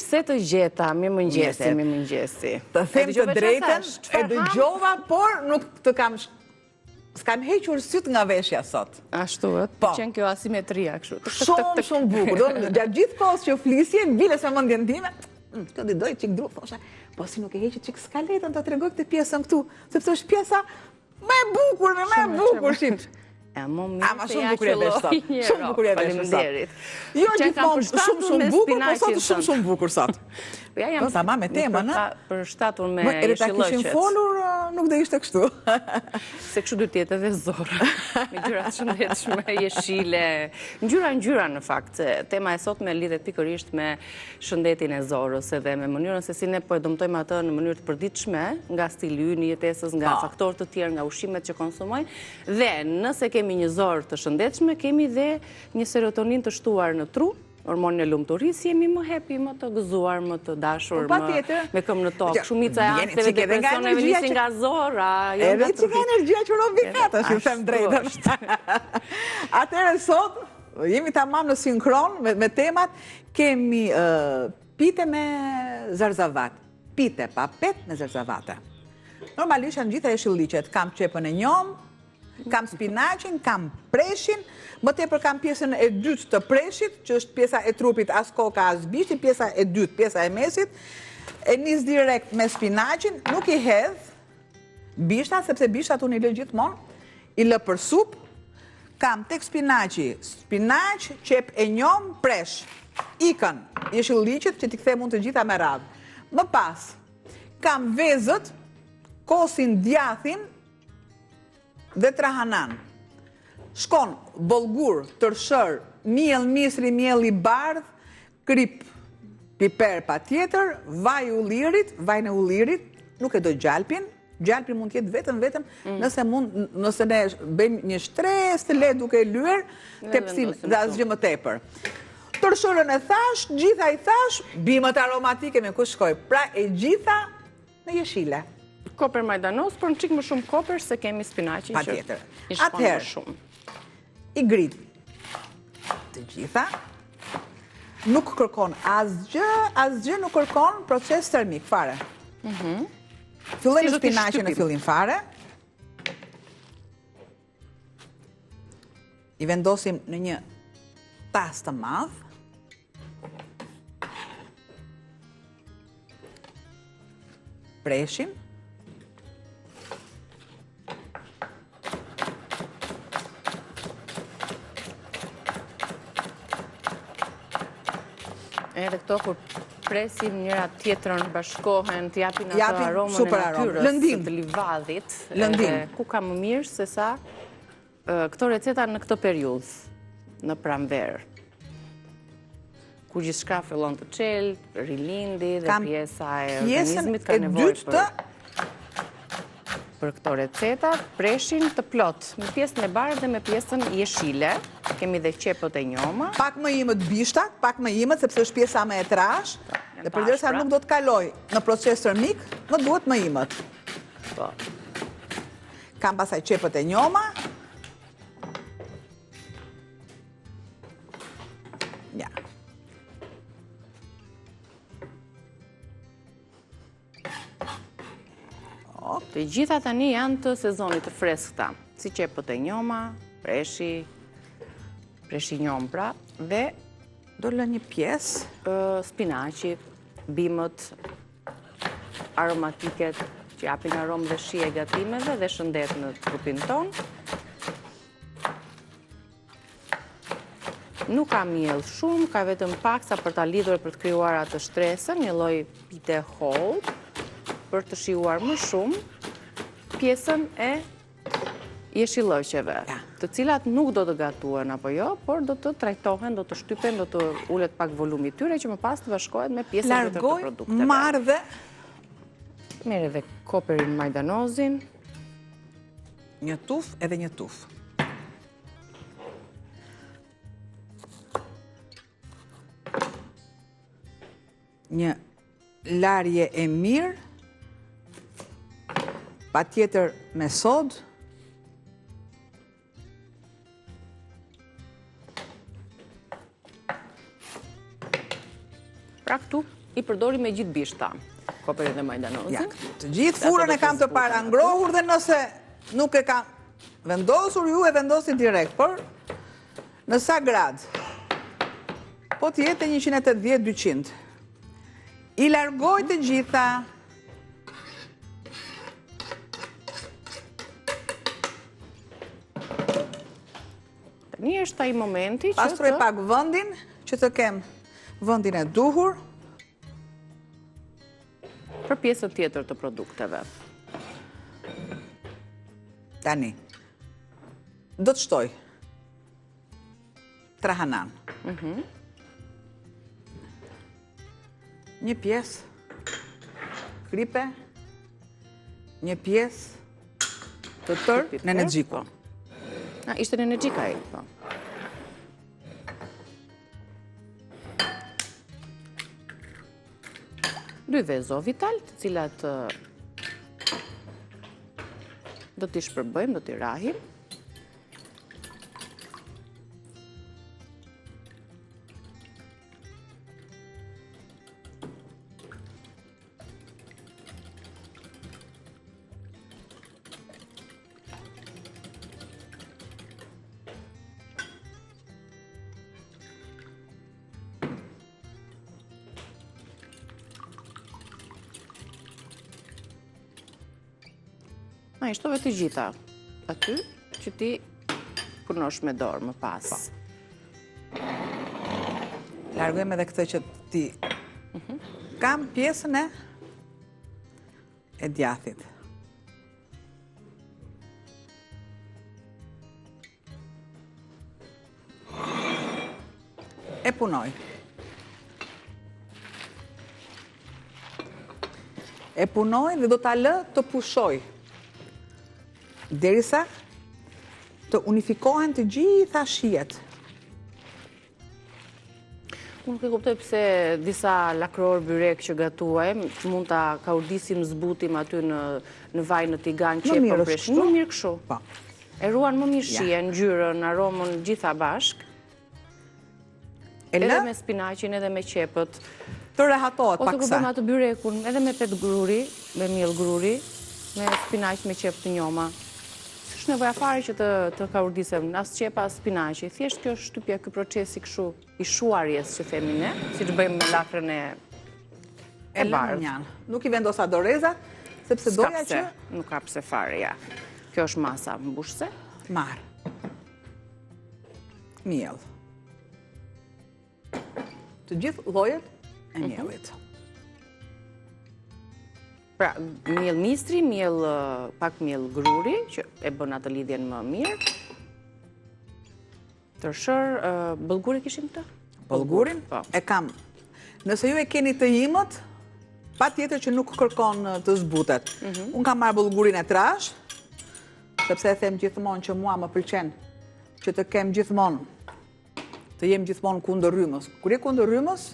Se të gjeta, mirëmëngjesi. Të them të drejtën, e dëgjova, por nuk të kam... S'kam hequr syt nga veshja sot. Ashtu, të qenë kjo asimetria, kështu. Shumë bukur. Gjatë gjithë kohës që flisje, bile se mendjen time, këtë di doj qik dru, thosha, po si nuk e heqit qik skaletën të tregoj këtë pjesën këtu, sepse është pjesa me bukur, shqip. Ama shumë bukur e vesh sot. Shumë bukur e vesh sot. Jo gjithmonë shumë bukur, po sot shumë bukur sot. Po ta ma me tema, në? Për shtatur me jeshilëqet. Edhe ta kishim folur, nuk dhe ishte kështu. Se kështu duhet jetë edhe Zora. Me gjyrat shëndetshme, jeshile. Ngjyra në fakt. Tema e sot me lidhet pikërisht me shëndetin e Zorës edhe me mënyrën se si ne po e dëmtojmë atë në mënyrë të përditshme, nga stili ynë i jetesës, nga faktorë të tjerë, nga ushqimet që konsumojnë. Dhe nëse kemi një Zorë të shëndetshme, kemi dhe një serotonin të shtuar në tru, hormonin e lumturisë, jemi më happy, më të gëzuar, më të dashur, me këmbë në tokë. Shumica e akteve depresioneve nisin nga Zora. Edhe që ka energjia që robi kata, që them drejtën. Atëherë sot, jemi tamam në sinkron me temat, kemi pite me zarzavat. Pite pa pet me zarzavate. Normalisht janë gjitha jeshilliqet, kam qepën e njom, kam spinaqin, kam preshin, më tepër kam pjesën e dytë të preshit, që është pjesa e trupit as koka as bishti, pjesa e dytë, pjesa e mesit, e nis direkt me spinaqin, nuk i hedh bishta, sepse bishtat unë i lë gjithmonë, i lë për sup, kam tek spinaqi, spinaq, qep e njom, presh, ikën, jeshilliqet që t'i kthem unë të gjitha me radhë. Më pas, kam vezët, kosin, djathin, dhe trahanan. Shkon bollgur, tërshër, miell misri, miell i bardh, krip, piper pa tjetër, vaj në ullirit, nuk e do gjalpin mund tjetë vetëm, nëse ne bëjmë një shtres të le duke lyer, tepsim dhe asgjë më tepër. Tërshërën e thash, gjitha i thash, bimët aromatike me ku shkoj, pra e gjitha në jeshile. Koper majdanos, por në qikë më shumë koper se kemi spinaqin që i shkon më shumë. I grit të gjitha, nuk kërkon asgjë nuk kërkon proces termik, fare. Filloj në spinaqin në fillim fare, i vendosim në një tas të madh, preshim, edhe këto kur presim njëra tjetrën, bashkohen, t'japin ato aromën e natyrës të livadit. Ku ka më mirë se sa këto receta në këtë periudhë, në pranverë. Ku gjithçka fillon të çel, rilindi dhe pjesa e organizmit ka nevojë për këto receta, preshin të plot, me pjesën e bardhë dhe me pjesën jeshile. Kemi dhe qepët e njoma. Pak më imët bishtat, sepse është pjesa me e trash, dhe përderisa nuk do të kaloj në proces termik, më duhet më imët. Kam pasaj qepët e njoma. Ja. Të gjitha tani janë të sezonit të freskëta, si qepët e njoma, preshi njom pra, dhe do lë një pjesë spinaqi, bimët, aromatiket që japin aromë dhe shije gatimeve dhe shëndet në trupin ton. Nuk ka miell shumë, ka vetëm paksa për ta lidhur për të krijuar atë shtresën, një lloj pite holl, për të shijuar më shumë pjesën e jeshilloqeve, të cilat nuk do të gatuhen apo jo, por do të trajtohen, do të shtypen, do të ulet pak volumi tyre që më pas të bashkohet me pjesën tjetër të produkteve. Marr dhe merr edhe koperin majdanozin, një tuf edhe një tuf. Një larje e mirë, pa tjetër me sodë, pra këtu i përdori me gjithë bishta. Koperin dhe majdanozin. Të gjithë furën e kam të para ngrohur dhe nëse nuk e kam vendosur, ju e vendosin direkt, por në sa grad? Po të jetë 180-200. I largoj të gjitha. Tani është ai momenti që pastroj pak vëndin, që të kem vëndin e duhur. Për pjesën tjetër të produkteve. Tani, do të shtoj 3 hanan. Një pjesë kripe, një pjesë të tërë në energjiko. Ishte në energjika e, po. Dy vezë Zovital, të cilat do t'i shpërbëjmë, do t'i rahim. I shtove të gjitha aty që ti punosh me dorë më pas. Largojmë edhe këtë që ti kam pjesën e djathit. E punoj. E punoj dhe do t'a lë të pushoj. Derisa të unifikohen të gjitha shijet. Unë nuk e kuptoj pse disa lakror byrek që gatuajmë, mund ta kaudisim, zbutim aty në vaj në tigan që e përpresh. Më mirë kështu. E ruan më mirë shijen, ngjyrën, aromën, gjitha bashk. Edhe me spinaqin, edhe me qepët. Të rehatohet paksa. Ose ku bëjmë atë byrekun, edhe me pet gruri, me miell gruri, me spinaq, me qep të njoma. S'është nevoja fare që të kaurdisem, as qepa, as spinaqi. Thjesht kjo është shtypja, ky procesi kështu i shuarjes që themi ne, siç bëjmë me lakrën e bardhë. Nuk i vendosa doreza, sepse doja që nuk ka pse fare, ja. Kjo është masa mbushse. Marr. Miell. Të gjithë llojet e miellit. Pra, miell mistri, pak miell gruri, që e bën atë lidhjen më mirë. Tërshër, bëllguri kishim të? Bëllgurin e kam. Nëse ju e keni të imët, pa tjetër që nuk kërkon të zbutet. Unë kam marrë bëllgurin e trash, sepse e them gjithmonë që mua më pëlqen që të kem gjithmonë, të jem gjithmonë kundër rrymës. Kur je kundër rrymës,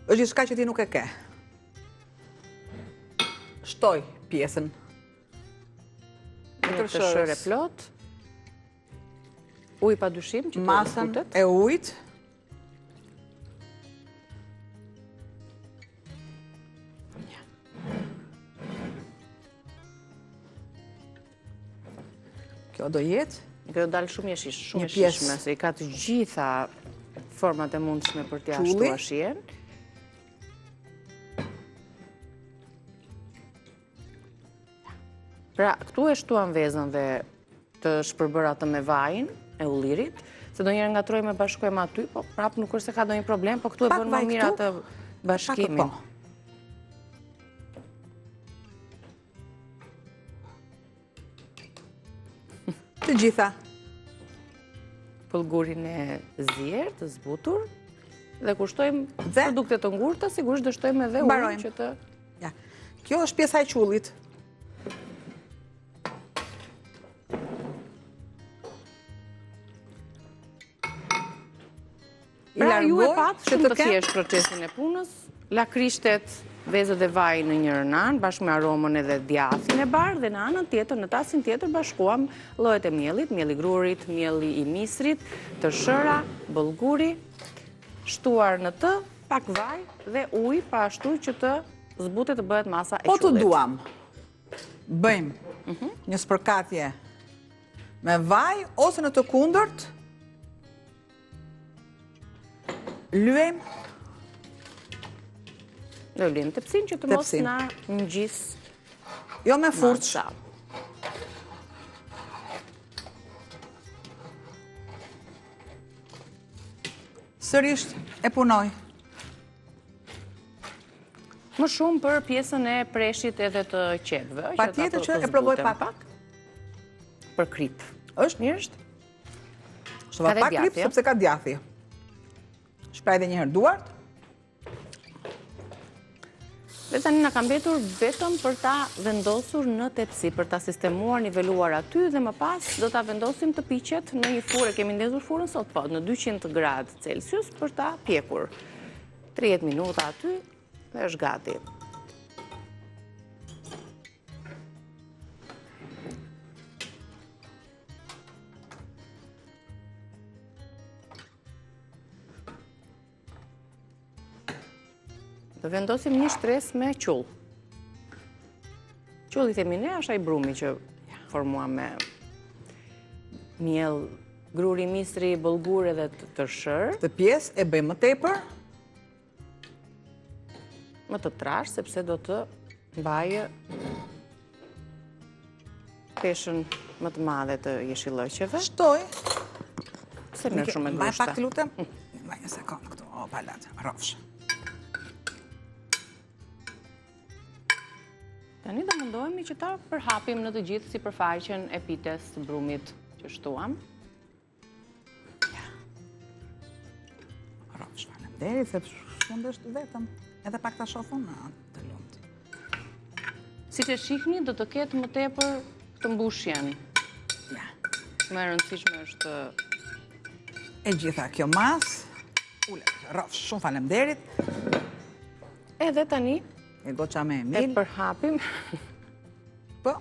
është gjithçka që ti nuk e ke. Shtoj pjesën. Në tërshër e plot. Uj pa dyshim që të masën zbutet. E ujt. Kjo do jetë. Kjo do dalë shumë e shishme, se i ka të gjitha format e mundshme për t'ia shtuar shijen. Pra, këtu e shtuam vezën dhe të shpërbër atë me vajin e ullirit, se do njërë ngatrojmë e bashkojmë aty, po prapë nuk është se ka do një problem, po këtu e bën më mirë atë bashkimin. Të gjitha. Pëllgurin e zier, të zbutur, dhe kur shtojmë produkte të ngurta, sigurisht do shtojmë edhe ujë që të... Kjo është pjesa e qullit. Pra, ju e patë shumë të thjesht procesin e punës, lakrishtet, vezët e vaj në njërën anë, bashkë me aromën edhe djathin e bardhë, dhe në anën tjetër, në tasin tjetër, bashkuam llojet e miellit, mielli grurit, mielli i misrit, tërshëra, bëllguri, shtuar në të, pak vaj dhe ujë pa ashtu që të zbutet të bëhet masa e Po të qullit. duam, bëjmë një spërkatje me vaj, ose në të kundërt, lyejmë Dhe vlim tepsin që të mos Tepsin. na ngjis jo me furç. masa. Sërish e punoj. Më shumë për pjesën e preshit edhe të qepëve. Patjetër që e provoj pak. Për krip. Është? Mirë është? Shtova Ka dhe pak klip djathje. sepse ka djathje. Shpraj edhe një herë duart. Dhe tani na ka mbetur vetëm për ta vendosur në tepsi, për ta sistemuar, niveluar aty dhe më pas do ta vendosim të piqet në një furrë. Kemi ndezur furrën sot po, në 200 gradë Celsius për ta pjekur. 30 minuta aty dhe është gati. Do vendosim një shtresë me qull. Qulli themi ne është ai brumi që formua me miell, gruri, misri, bollgur edhe të tërshër, Këtë pjesë e bëjmë më tepër. më të trash sepse do të mbajë peshën më të madhe të jeshillëqeve. Shtoj. Se më shumë e Mbaj ngushta. pak të lutem. Mbaj një sekond këtu. O, palat, rrofsh. Tani do mundohemi që ta përhapim në të gjithë sipërfaqen e pites të brumit që shtuam. Rrofsh, faleminderit, sepse mund është vetëm. Edhe pak ta shofun, të lumt. Siç e shihni, do të ketë më tepër të mbushjen. Ja. Më e rëndësishme është E gjitha kjo mas. Ule, rrofsh, shumë faleminderit. edhe tani E goqa me e Emil. përhapim. Po.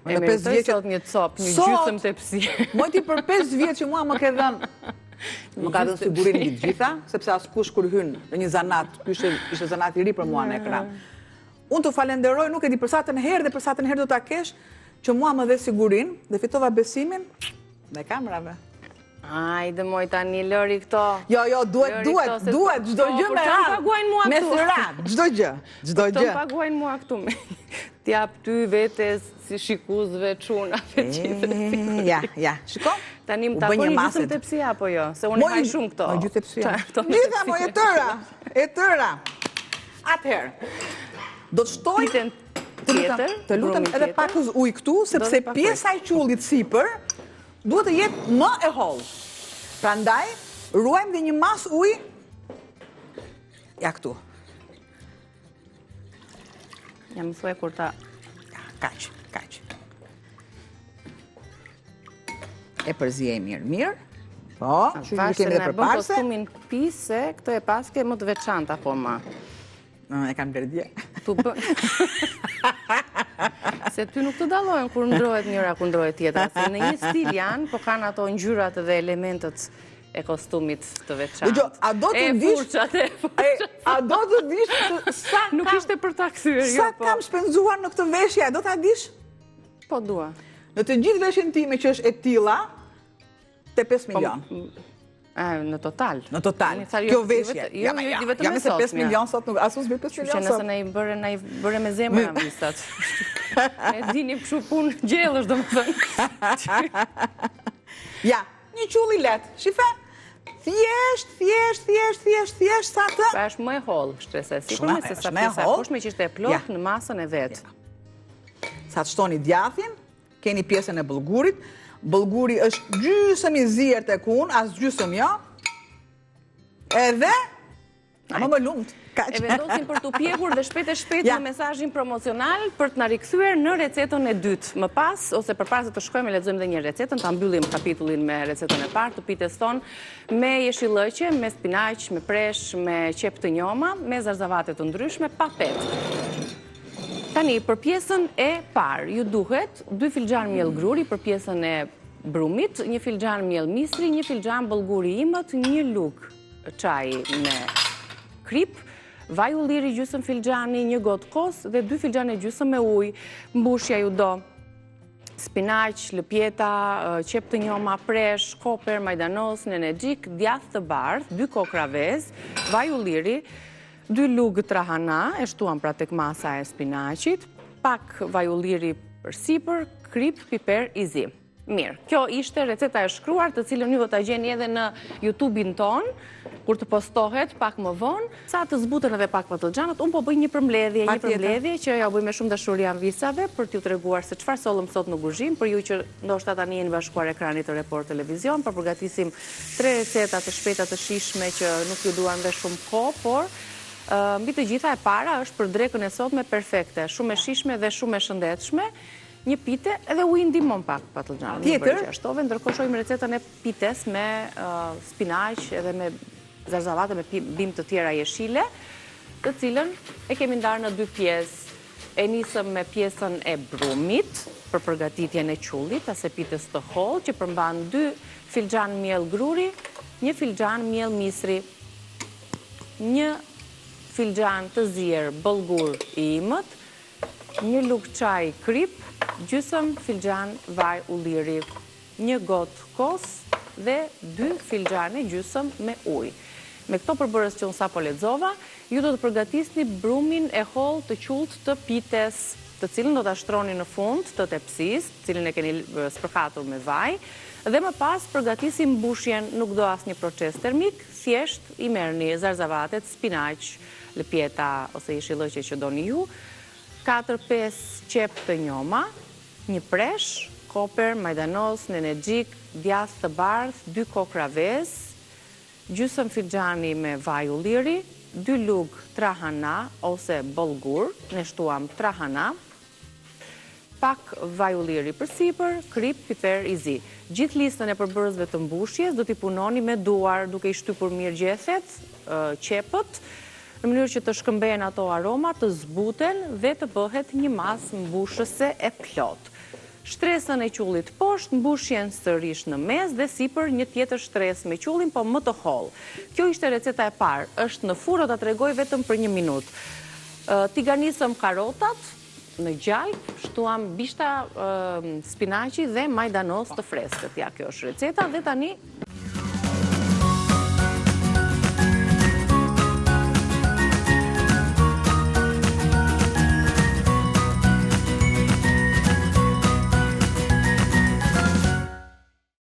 E Në 5 meritoj vjeç sot një copë, një Sot? gjysmë tepsi. Mojti për 5 vjetë që mua më ke dhënë, më ka dhënë sigurinë mbi të gjitha, sepse askush kur hyn në një zanat, ky ishte zanat i ri për mua në ekran. Unë të falenderoj, nuk e di për sa të herë dhe për sa të herë do ta kesh, që mua më dhe sigurinë dhe fitova besimin me kamerave. Ajde moj tani lëri këto. Jo, Lëri këto, se duhet, çdo këto, gjë për me çfarë radhë. paguajnë mua Me këtu? sërat, çdo gjë, çdo Të gjë. më paguajnë mua këtu me. T'jap ty vetes si shikuzve çunave gjithë. Ja, shiko. Tani më U bë takon një një maset. gjysmë tepsi apo jo? Se unë haj shumë këto. Moj gjithë tepsia. Qa, këto me Gjitha, tepsi. moj e tëra. Atëherë, do të shtoj Piten tjetër, të lutem brumi edhe tjetër. pak ujë këtu, sepse dhe pak pjesa e qullit sipër duhet të jetë më e hollë. Prandaj, ruajmë dhe një mas ujë. Ja këtu. Ja më thuaj kur ta Ja, kaq. E përzije mirë. Po, që vash se kemi edhe na bën përparse. kostumin pise, këtë e paske më të veçanta po ma. E kam derdje. Tu bën. Se ty nuk të dallojnë kur ndrohet njëra kur ndrohet tjetra, se në një stil janë, po kanë ato ngjyrat dhe elementet e kostumit të veçantë. Dëgjoj, a do të ndish- furçat, e E, furçat. a do të dish se sa Nuk kam- ishte për ta kthyer, jo Sa po. kam shpenzuar në këtë veshje, a do ta dish? Po dua. Në të gjithë veshjen time që është e tilla, te 5 milion. Në total. Në total. Unë thash, Kjo jo, veshje. Jo, vetëm ja me me se 5 sotmja. milion sot nuk asus bëj 5 Që milion nëse sot. na i bëre me zemër në vistat. E dini kështu punë gjellësh, domethënë. Ja, një qull i let. Shife. Thjesht sa të. Pra është më e hollë shtresa e sipërme se sa është më e pjesa e hollë. poshtme që ishte e plotë në masën e vet. Sa të shtoni djathin, keni pjesën e bullgurit. Bullguri është gjysmë i zier tek unë, as gjysmë jo. Edhe ama më lumt. E vendosim për t'u pjekur dhe shpejt e shpejt Ja. në mesazhin promocional për të na rikthyer në recetën e dytë. Më pas, ose përpara se të shkojmë e lexojmë edhe një recetën, ta mbyllim kapitullin me recetën e parë të pites tonë me jeshillëqe, me spinaq, me presh, me qep të njoma, me zarzavate të ndryshme, pa petë. Tani, për pjesën e parë, ju duhet 2 filxhan miell gruri për pjesën e brumit, 1 filxhan miell misri, 1 filxhan bollguri imët, 1 lugë çaji me krip, vaj ulliri gjysmë filxhani, 1 gotë kos dhe 2 filxhane gjysmë me ujë, mbushja ju do spinaq, lëpjeta, qep të njoma, presh, koper, majdanos, nenexhik, djath të bardh, 2 kokra vezë, vaj ulliri, 2 lugë trahana, e shtuam pra tek masa e spinaqit, pak vaj ulliri për sipër, krip, piper i zi. Mirë, kjo ishte receta e shkruar, të cilën ju do ta gjeni edhe në YouTube-in ton, kur të postohet pak më vonë. Sa të zbuten edhe pak patlıgjanët, unë po bëj një përmbledhje që ja u bëj me shumë dashuri anvisave për t'ju treguar se çfarë sollëm sot në kuzhinë, për ju që ndoshta tani jeni bashkuar ekranit të Report Televizion, po përgatisim 3 receta të shpejta të shijshme që nuk ju duan dhe shumë kohë, por mbi të gjitha e para është për drekën e sotme perfekte, shumë e shijshme dhe shumë e shëndetshme. Një pite edhe ujë ndihmon pak patlıgjanin. Tjetër? Ndërkohë shohim recetën e pites me spinaq edhe me zarzavate me bimë të tjera jeshile, të cilën e kemi ndarë në 2 pjesë. E nisëm me pjesën e brumit për përgatitjen e qullit, ase pites të hollë, që përmban 2 filxhan miell gruri, 1 filxhan miell misri, 1 filxhan të zier bollgur i imët, 1 lugë çaj krip, gjysmë filxhan vaj ulliri, 1 gotë kos dhe 2 filxhane gjysmë me ujë. Me këto përbërës që unë sapo lexova, ju do të përgatisni brumin e hollë të qullt të pites, të cilën do ta shtroni në fund të tepsisë, të cilën e keni spërkatur me vaj, dhe më pas përgatisim mbushjen, nuk do asnjë proces termik, thjesht i merrni zarzavatet, spinaq, lëpjeta ose jeshillëqe që doni ju, 4-5 qep të njoma, 1 presh, koper, majdanos, nenexhik, djath të bardh, 2 kokra vezë, gjysmë filxhani me vaj ulliri, 2 lugë trahana ose bollgur, ne shtuam trahana, pak vaj ulliri për sipër, krip, piper i zi. Gjithë listën e përbërësve të mbushjes do t'i punoni me duar, duke i shtypur mirë gjethet, qepët, në mënyrë që të shkëmbehen ato aroma, të zbuten dhe të bëhet një masë mbushëse e plot. Shtresën e qullit poshtë, mbushjen sërish në mes dhe sipër një tjetër shtresë me qullin, po më të hollë. Kjo ishte receta e parë, është në furrë, do ta tregoj vetëm për 1 minutë. Tiganisëm karotat në gjajp, shtuam bishta spinaqi dhe majdanos të freskët. Ja, kjo është receta dhe tani